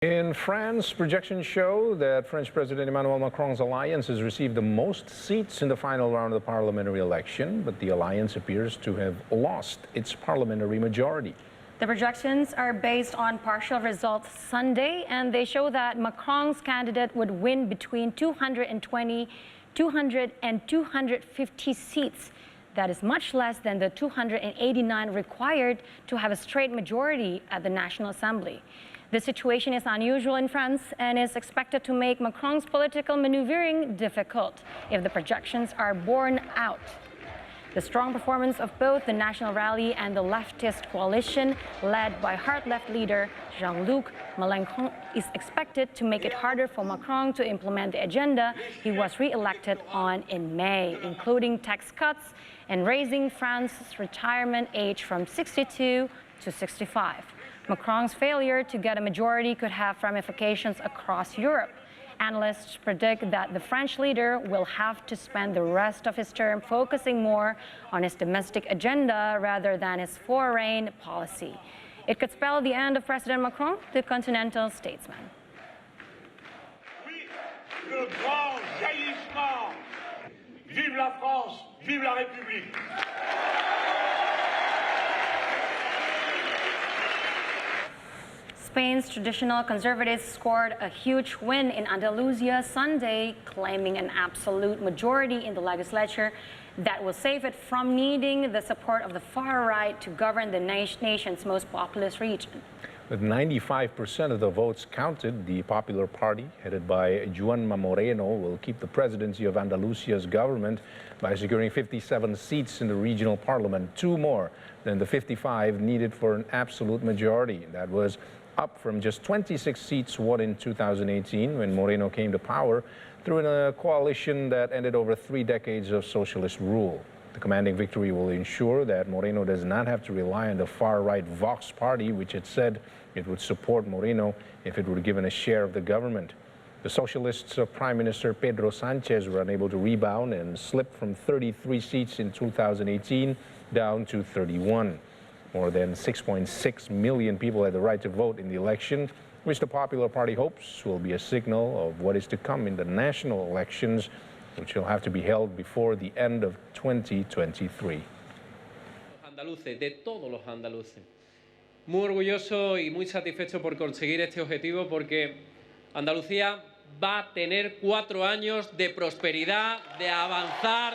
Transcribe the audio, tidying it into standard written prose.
In France, projections show that French President Emmanuel Macron's alliance has received the most seats in the final round of the parliamentary election, but the alliance appears to have lost its parliamentary majority. The projections are based on partial results Sunday, and they show that Macron's candidate would win between 220, 200 and 250 seats. That is much less than the 289 required to have a straight majority at the National Assembly. The situation is unusual in France and is expected to make Macron's political maneuvering difficult if the projections are borne out. The strong performance of both the National Rally and the leftist coalition, led by hard-left leader Jean-Luc Melenchon, is expected to make it harder for Macron to implement the agenda he was re-elected on in May, including tax cuts and raising France's retirement age from 62 to 65. Macron's failure to get a majority could have ramifications across Europe. Analysts predict that the French leader will have to spend the rest of his term focusing more on his domestic agenda rather than his foreign policy. It could spell the end of President Macron, the continental statesman. Oui, le grand jaillissement. Vive la France, vive la République. Spain's traditional conservatives scored a huge win in Andalusia Sunday, claiming an absolute majority in the legislature that will save it from needing the support of the far right to govern the nation's most populous region. With 95% of the votes counted, the Popular Party, headed by Juanma Moreno, will keep the presidency of Andalusia's government by securing 57 seats in the regional parliament, 2 more than the 55 needed for an absolute majority. That was up from just 26 seats won in 2018 when Moreno came to power through a coalition that ended over 3 decades of socialist rule. The commanding victory will ensure that Moreno does not have to rely on the far-right Vox party, which had said it would support Moreno if it were given a share of the government. The socialists of Prime Minister Pedro Sanchez were unable to rebound and slipped from 33 seats in 2018 down to 31. More than 6.6 million people had the right to vote in the election, which the Popular Party hopes will be a signal of what is to come in the national elections, which will have to be held before the end of 2023. Andaluces, de todos los andaluces. Muy orgulloso y muy satisfecho por conseguir este objetivo, porque Andalucía va a tener 4 años de prosperidad, de avanzar,